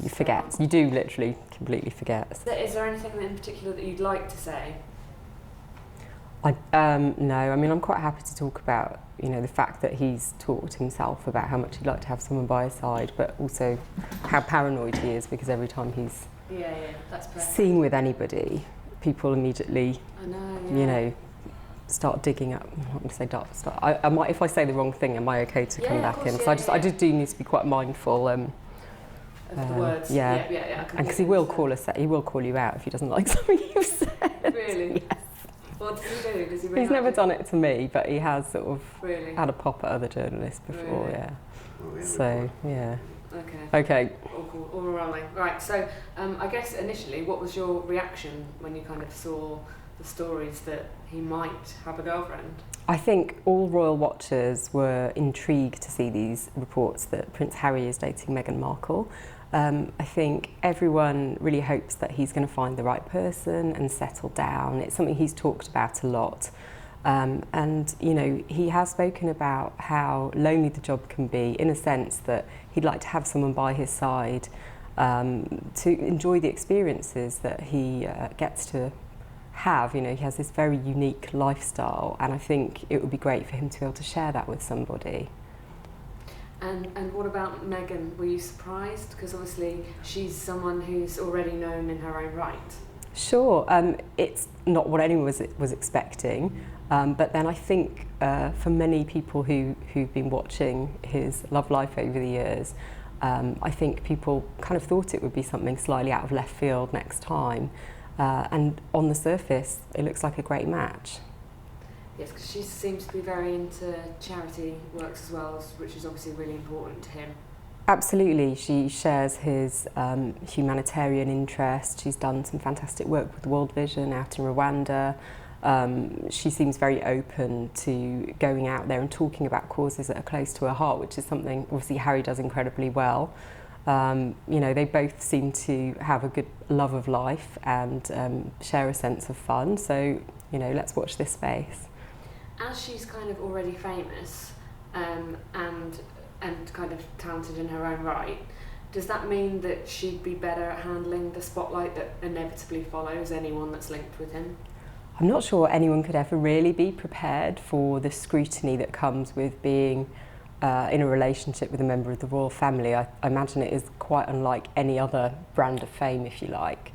You forget. You do literally completely forget. Is there anything in particular that you'd like to say? No, I mean, I'm quite happy to talk about, the fact that he's talked himself about how much he'd like to have someone by his side, but also how paranoid he is, because every time he's that's seen with anybody, people immediately, start digging up. I'm not going to say dark stuff. I might, if I say the wrong thing, am I okay to come back in? So I just do need to be quite mindful. Of the words. Yeah. And because he will call you out if he doesn't like something you've said. Really? Yes. What does he do? Does he really He's never done it to me, but he has sort of really had a pop at other journalists before. Really? Yeah. So yeah. Okay. All rolling. Right. So I guess initially, what was your reaction when you kind of saw the stories that he might have a girlfriend? I think all royal watchers were intrigued to see these reports that Prince Harry is dating Meghan Markle. I think everyone really hopes that he's going to find the right person and settle down. It's something he's talked about a lot. And, he has spoken about how lonely the job can be, in a sense that he'd like to have someone by his side to enjoy the experiences that he gets to have. He has this very unique lifestyle, and I think it would be great for him to be able to share that with somebody. And what about Meghan? Were you surprised? Because obviously she's someone who's already known in her own right. Sure, it's not what anyone was expecting, but then I think for many people who've been watching his love life over the years, I think people kind of thought it would be something slightly out of left field next time, and on the surface it looks like a great match. Yes, because she seems to be very into charity works as well, which is obviously really important to him. Absolutely, she shares his humanitarian interest. She's done some fantastic work with World Vision out in Rwanda. She seems very open to going out there and talking about causes that are close to her heart, which is something obviously Harry does incredibly well. They both seem to have a good love of life and share a sense of fun. So, let's watch this space. As she's kind of already famous and kind of talented in her own right, does that mean that she'd be better at handling the spotlight that inevitably follows anyone that's linked with him? I'm not sure anyone could ever really be prepared for the scrutiny that comes with being in a relationship with a member of the royal family. I imagine it is quite unlike any other brand of fame, if you like.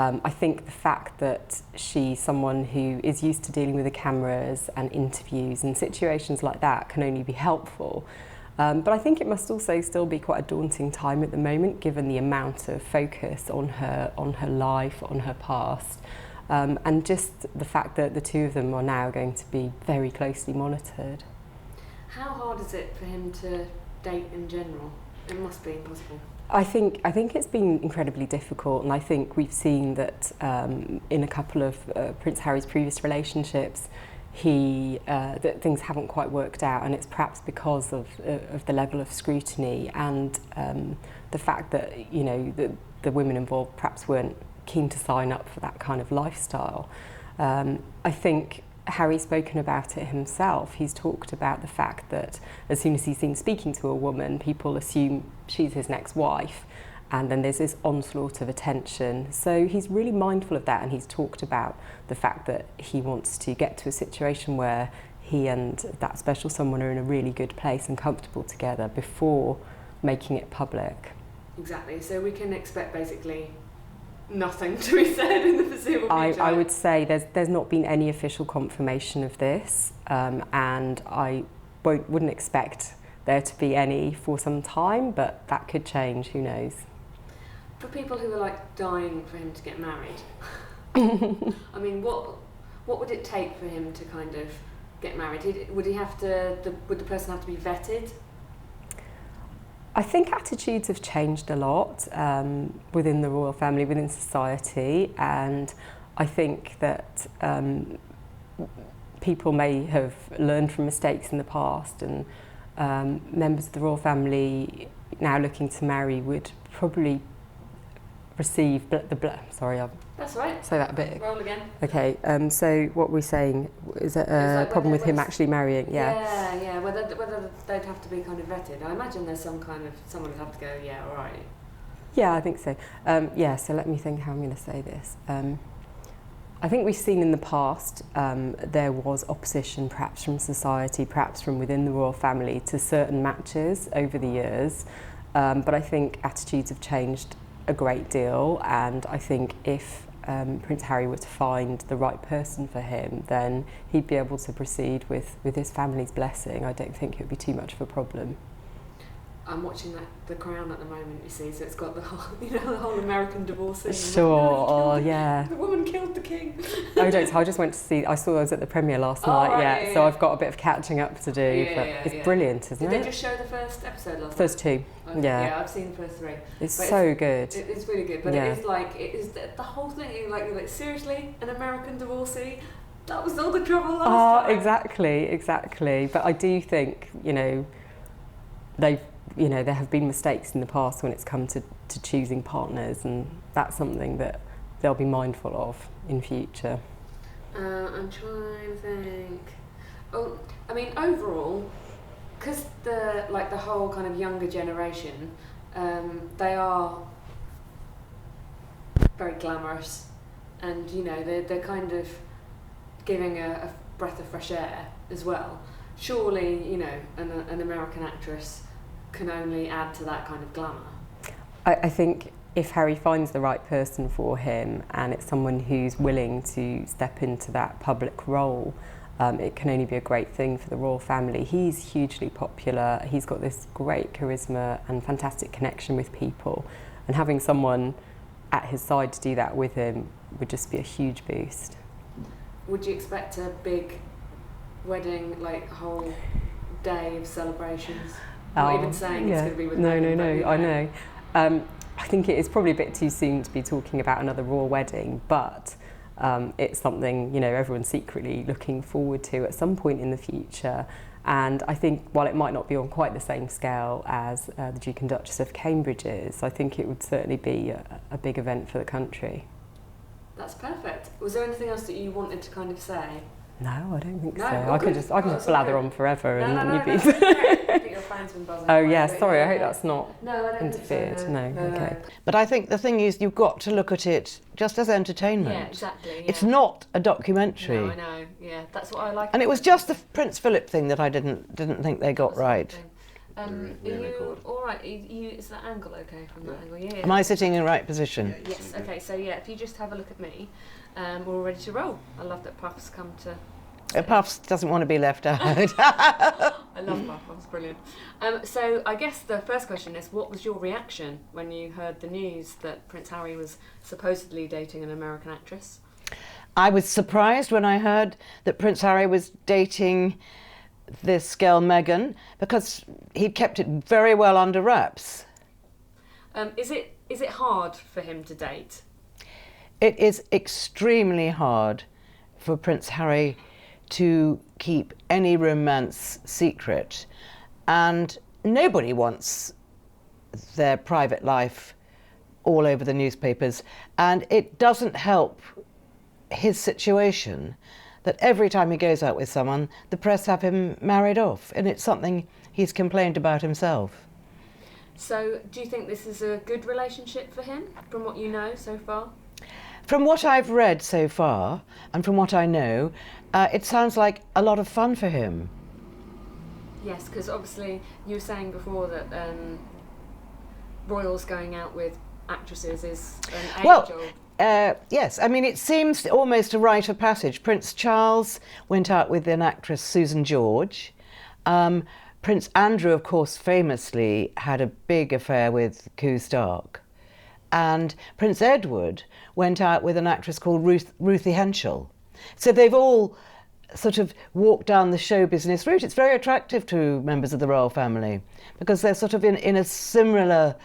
I think the fact that she's someone who is used to dealing with the cameras and interviews and situations like that can only be helpful. But I think it must also still be quite a daunting time at the moment, given the amount of focus on her life, on her past, and just the fact that the two of them are now going to be very closely monitored. How hard is it for him to date in general? It must be impossible. I think it's been incredibly difficult, and I think we've seen that in a couple of Prince Harry's previous relationships, that things haven't quite worked out, and it's perhaps because of the level of scrutiny and the fact that the women involved perhaps weren't keen to sign up for that kind of lifestyle. I think Harry's spoken about it himself. He's talked about the fact that as soon as he's seen speaking to a woman, people assume she's his next wife, and then there's this onslaught of attention. So he's really mindful of that, and he's talked about the fact that he wants to get to a situation where he and that special someone are in a really good place and comfortable together before making it public. Exactly, so we can expect basically nothing to be said in the foreseeable future. I would say there's not been any official confirmation of this, and I wouldn't expect there to be any for some time, but that could change, who knows. For people who are like dying for him to get married, I mean, what would it take for him to kind of get married? Would the person have to be vetted? I think attitudes have changed a lot within the royal family, within society, and I think that people may have learned from mistakes in the past, and members of the royal family now looking to marry would probably receive sorry, I'll That's right. say that a bit. Roll again. Okay, so what we're saying, is it a problem with him actually marrying? Yeah, whether they'd have to be kind of vetted. I imagine there's someone would have to go, yeah, all right. Yeah, I think so. So let me think how I'm going to say this. I think we've seen in the past there was opposition perhaps from society, perhaps from within the royal family to certain matches over the years, but I think attitudes have changed a great deal, and I think if Prince Harry were to find the right person for him, then he'd be able to proceed with his family's blessing. I don't think it would be too much of a problem. I'm watching The Crown at the moment, you see, so it's got the whole American divorce thing. Sure, yeah. The woman killed the king. I just went to see, I saw those at the premiere last night, right, so I've got a bit of catching up to do, it's brilliant, isn't it? Did they just show the first episode last night? First two, okay. Yeah, I've seen the first three. It's so good. It's really good, but it is the whole thing, you're like, seriously, an American divorcee? That was all the trouble last time. Exactly. But I do think, there have been mistakes in the past when it's come to choosing partners, and that's something that they'll be mindful of in future. I'm trying to think. Oh, I mean, overall, because the whole kind of younger generation, they are very glamorous, and they're kind of giving a breath of fresh air as well. Surely, an American actress can only add to that kind of glamour. I think if Harry finds the right person for him, and it's someone who's willing to step into that public role, it can only be a great thing for the royal family. He's hugely popular, he's got this great charisma and fantastic connection with people, and having someone at his side to do that with him would just be a huge boost. Would you expect a big wedding, whole day of celebrations? Not even saying it's going to be with Meghan, I know. I think it is probably a bit too soon to be talking about another royal wedding, but it's something everyone's secretly looking forward to at some point in the future. And I think while it might not be on quite the same scale as the Duke and Duchess of Cambridge is, I think it would certainly be a big event for the country. That's perfect. Was there anything else that you wanted to kind of say? No, I don't think so. Well, I can just blather on forever and you'd be. I think your phone's been buzzing. Oh yeah, sorry. I hope that's not I don't interfered. Think so, no. Okay. But I think the thing is, you've got to look at it just as entertainment. Yeah, exactly. Yeah. It's not a documentary. No, I know. Yeah, that's what I like. And it was just the Prince Philip thing that I didn't think they got right. Are you all right? Is that angle okay from that angle? Yeah. Am I sitting in the right position? Yes. Okay. So if you just have a look at me, we're all ready to roll. I love that Puff's come to. Puffs doesn't want to be left out. I love Puff, that's brilliant. So I guess the first question is, what was your reaction when you heard the news that Prince Harry was supposedly dating an American actress? I was surprised when I heard that Prince Harry was dating this girl Meghan, because he'd kept it very well under wraps. Is it hard for him to date? It is extremely hard for Prince Harry to keep any romance secret, and nobody wants their private life all over the newspapers, and it doesn't help his situation that every time he goes out with someone, the press have him married off, and it's something he's complained about himself. So do you think this is a good relationship for him, from what you know so far? From what I've read so far, and from what I know, it sounds like a lot of fun for him. Yes, because obviously you were saying before that royals going out with actresses is an age-old. Yes, I mean, it seems almost a rite of passage. Prince Charles went out with an actress, Susan George. Prince Andrew, of course, famously had a big affair with Koo Stark. And Prince Edward went out with an actress called Ruthie Henschel. So they've all sort of walked down the show business route. It's very attractive to members of the royal family because they're sort of in a similar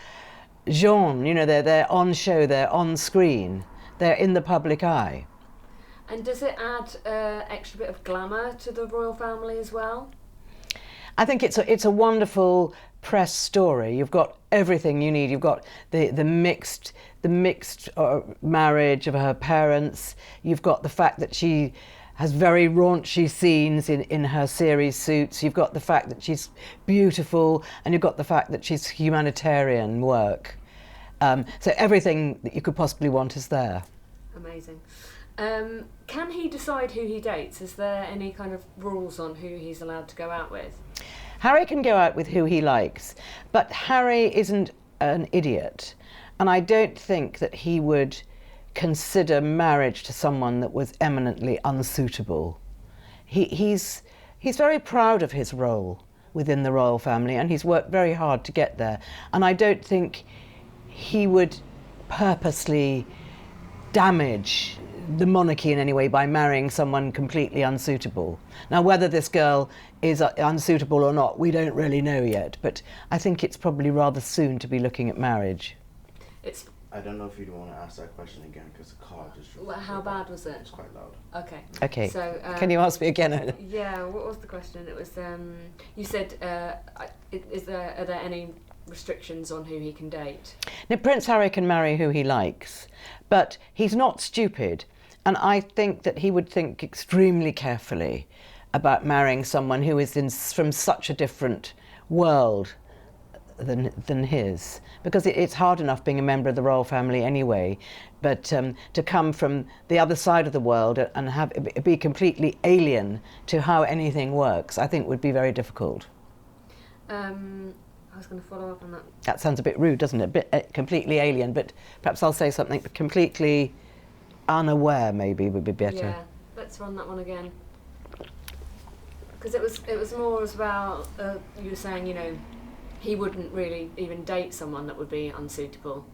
genre. They're on show, they're on screen, they're in the public eye. And does it add an extra bit of glamour to the royal family as well? I think it's a wonderful press story. You've got everything you need. You've got the mixed marriage of her parents. You've got the fact that she has very raunchy scenes in her series suits. You've got the fact that she's beautiful, and you've got the fact that she's humanitarian work. So everything that you could possibly want is there. Amazing. Can he decide who he dates? Is there any kind of rules on who he's allowed to go out with? Harry can go out with who he likes, but Harry isn't an idiot, and I don't think that he would consider marriage to someone that was eminently unsuitable. He's very proud of his role within the royal family, and he's worked very hard to get there, and I don't think he would purposely damage the monarchy in any way by marrying someone completely unsuitable. Now, whether this girl is unsuitable or not, we don't really know yet, but I think it's probably rather soon to be looking at marriage. I don't know if you'd want to ask that question again, because the car just... How bad was it? It's quite loud. Okay. So, can you ask me again? Yeah, what was the question? It was, you said, are there any restrictions on who he can date? Now, Prince Harry can marry who he likes, but he's not stupid, and I think that he would think extremely carefully about marrying someone who is from such a different world than his, because it's hard enough being a member of the royal family anyway, but to come from the other side of the world and be completely alien to how anything works, I think would be very difficult. I was going to follow up on that. That sounds a bit rude, doesn't it? Completely alien, but perhaps I'll say something completely unaware maybe would be better. Yeah, let's run that one again. Because it was more about, you were saying, you know, he wouldn't really even date someone that would be unsuitable.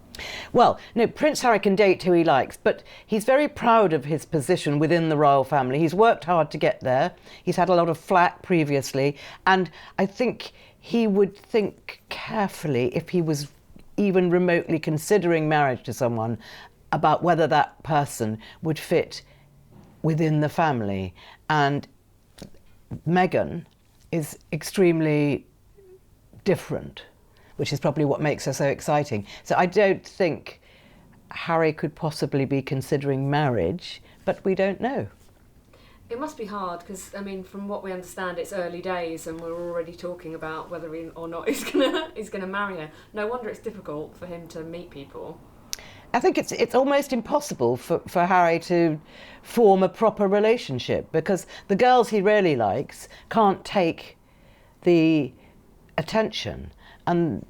Well, no, Prince Harry can date who he likes, but he's very proud of his position within the royal family. He's worked hard to get there. He's had a lot of flack previously, and I think he would think carefully, if he was even remotely considering marriage to someone, about whether that person would fit within the family. And Meghan is extremely different, which is probably what makes her so exciting. So I don't think Harry could possibly be considering marriage, but we don't know. It must be hard because, I mean, from what we understand, it's early days and we're already talking about whether or not he's gonna marry her. No wonder it's difficult for him to meet people. I think it's almost impossible for Harry to form a proper relationship, because the girls he really likes can't take the attention, and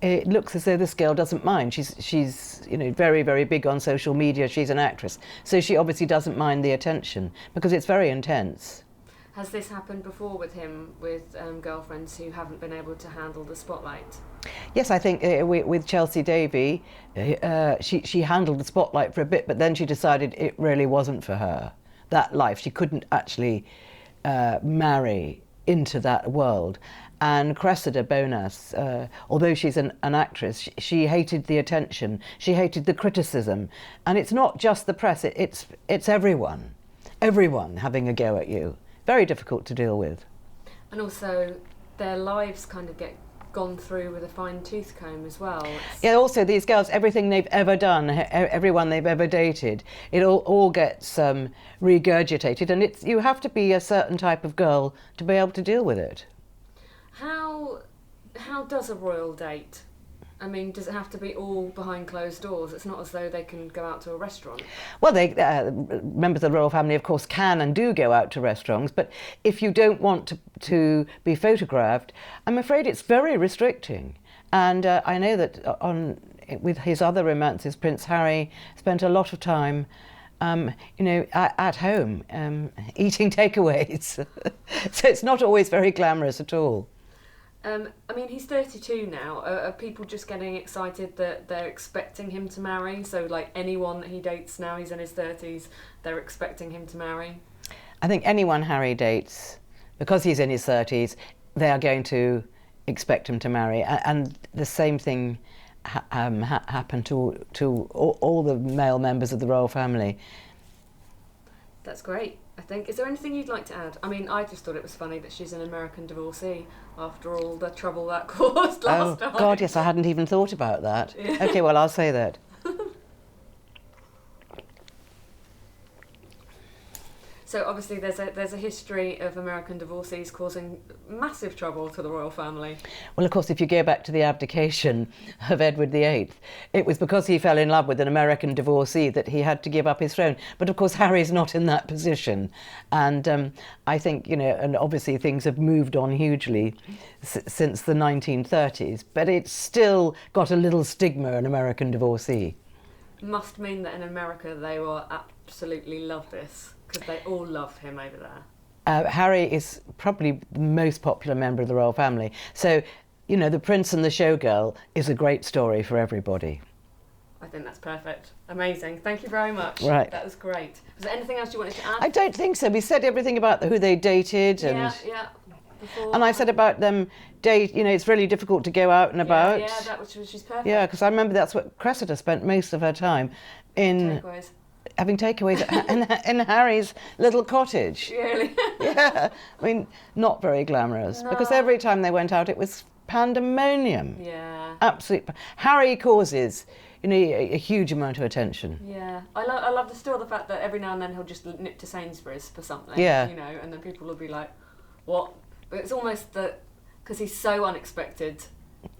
it looks as though this girl doesn't mind. She's you know, very, very big on social media. She's an actress, so she obviously doesn't mind the attention because it's very intense. Has this happened before with him, with girlfriends who haven't been able to handle the spotlight? Yes, I think with Chelsea Davy, she handled the spotlight for a bit, but then she decided it really wasn't for her, that life. She couldn't actually marry into that world. And Cressida Bonas, although she's an actress, she hated the attention, she hated the criticism. And it's not just the press, it's everyone having a go at you. Very difficult to deal with. And also, their lives kind of get gone through with a fine-tooth comb as well. Yeah, also these girls, everything they've ever done, everyone they've ever dated, it all gets regurgitated, and you have to be a certain type of girl to be able to deal with it. How does a royal date? I mean, does it have to be all behind closed doors? It's not as though they can go out to a restaurant. Well, members of the royal family, of course, can and do go out to restaurants, but if you don't want to be photographed, I'm afraid it's very restricting. And I know that with his other romances, Prince Harry spent a lot of time at home, eating takeaways. So it's not always very glamorous at all. I mean, he's 32 now. Are people just getting excited that they're expecting him to marry? So, like, anyone that he dates now, he's in his 30s, they're expecting him to marry? I think anyone Harry dates, because he's in his 30s, they are going to expect him to marry. And the same thing happened to all the male members of the royal family. That's great, I think. Is there anything you'd like to add? I mean, I just thought it was funny that she's an American divorcee after all the trouble that caused last time. Oh, God, yes, I hadn't even thought about that. Yeah. OK, well, I'll say that. So obviously there's a history of American divorcees causing massive trouble to the royal family. Well, of course, if you go back to the abdication of Edward VIII, it was because he fell in love with an American divorcee that he had to give up his throne. But of course, Harry's not in that position. And I think, and obviously things have moved on hugely since the 1930s, but it's still got a little stigma, an American divorcee. Must mean that in America they will absolutely love this, because they all love him over there. Harry is probably the most popular member of the royal family. So, The Prince and the Showgirl is a great story for everybody. I think that's perfect. Amazing. Thank you very much. Right. That was great. Was there anything else you wanted to add? I don't think so. We said everything about who they dated and... Yeah. Before. And I said about them it's really difficult to go out and about. Yeah, that which is perfect. Yeah, because I remember that's what Cressida spent most of her time in. Takeaways. Having takeaways in Harry's little cottage. Really? Yeah, I mean, not very glamorous, because every time they went out it was pandemonium. Yeah. Absolute. Harry causes, a huge amount of attention. Yeah, I love the fact that every now and then he'll just nip to Sainsbury's for something. Yeah. And then people will be like, "What?" But it's almost that because he's so unexpected.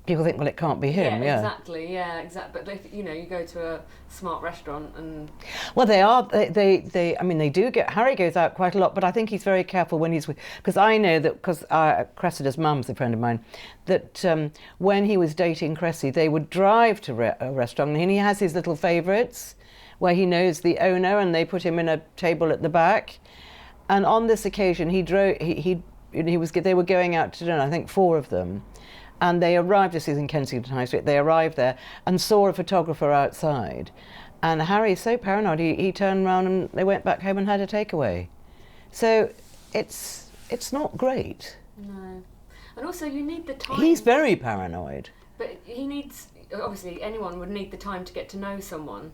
People think, well, it can't be him. Yeah, exactly. Yeah, exactly. But if you go to a smart restaurant and well, they are. I mean, they do get. Harry goes out quite a lot, but I think he's very careful when he's with. Because I know that because Cressida's mum's a friend of mine, that when he was dating Cressy, they would drive to a restaurant, and he has his little favourites, where he knows the owner, and they put him in a table at the back. And on this occasion, he drove. They were going out to dinner. I think 4 of them. And they arrived, this is in Kensington High Street, they arrived there and saw a photographer outside. And Harry's so paranoid, he turned around and they went back home and had a takeaway. So it's not great. No. And also you need the time. He's very paranoid. But he needs, obviously anyone would need the time to get to know someone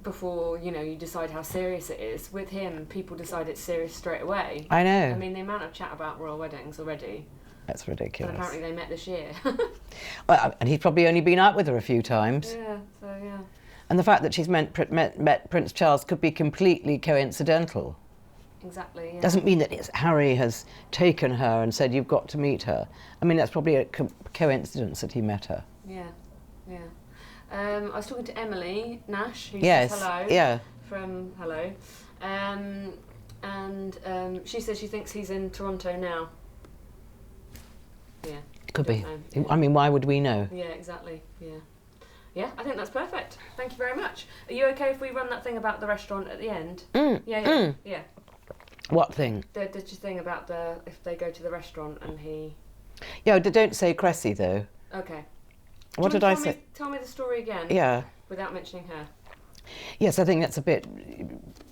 before, you decide how serious it is. With him, people decide it's serious straight away. I know. I mean, the amount of chat about royal weddings already. That's ridiculous. But apparently they met this year. Well, and he's probably only been out with her a few times. Yeah, so yeah. And the fact that she's met Prince Charles could be completely coincidental. Exactly, yeah. Doesn't mean that Harry has taken her and said, you've got to meet her. I mean, that's probably a coincidence that he met her. Yeah. I was talking to Emily Nash, who Yes, says hello. yeah. From Hello. She says she thinks he's in Toronto now. Yeah. Could be. Know. I mean, why would we know? Yeah, exactly. Yeah. Yeah, I think that's perfect. Thank you very much. Are you okay if we run that thing about the restaurant at the end? Yeah. What thing? The thing about if they go to the restaurant and he... Yeah, don't say Cressy, though. Okay. What did I say? Tell me the story again. Yeah. Without mentioning her. Yes, I think that's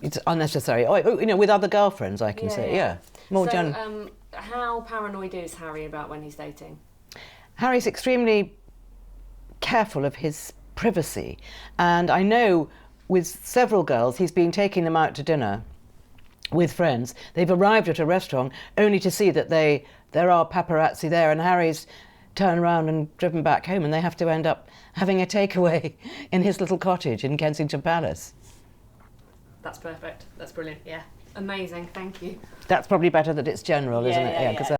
it's unnecessary. With other girlfriends, I can say, yeah. More general. How paranoid is Harry about when he's dating? Harry's extremely careful of his privacy. And I know with several girls, he's been taking them out to dinner with friends. They've arrived at a restaurant only to see that there are paparazzi there, and Harry's turned around and driven back home, and they have to end up having a takeaway in his little cottage in Kensington Palace. That's perfect. That's brilliant. Yeah. Amazing. Thank you. That's probably better that it's general, isn't it? Yeah.